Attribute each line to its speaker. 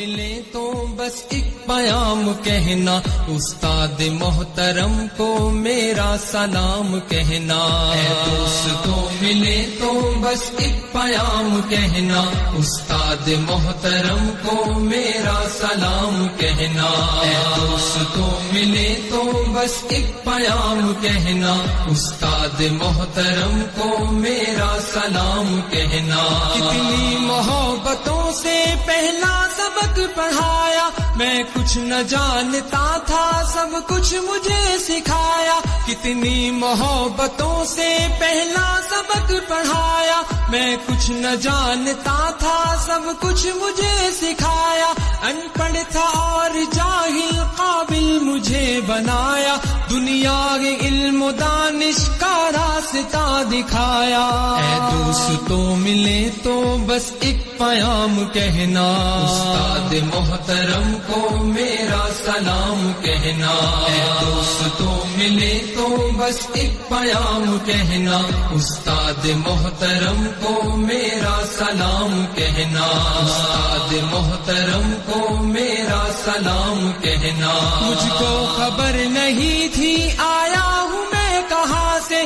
Speaker 1: ملے تو بس ایک پیام کہنا، استاد محترم کو میرا سلام کہنا۔ اے دوستوں ملے تو بس ایک پیام کہنا، استاد محترم کو میرا سلام کہنا۔ اے دوستوں ملے تو بس ایک پیام کہنا، استاد محترم کو میرا سلام کہنا۔ کتنی محبتوں سے پہلا سبق پڑھایا، میں کچھ نہ جانتا تھا، سب کچھ مجھے سکھایا۔ کتنی محبتوں سے پہلا سبق پڑھایا، میں کچھ نہ جانتا تھا، سب کچھ مجھے سکھایا۔ ان پڑھ تھا اور جاہل قابل مجھے بنایا، دنیا کے علم و دانش کا راستہ دکھایا۔ اے دوستوں ملے تو بس ایک پیام کہنا، استاد محترم کو میرا سلام کہنا۔ اے دوستوں ملے تو بس ایک پیام کہنا، استاد محترم کو میرا سلام کہنا۔ استاد محترم کو میرا سلام کہنا۔ مجھ کو خبر نہیں تھی آیا ہوں میں کہاں سے،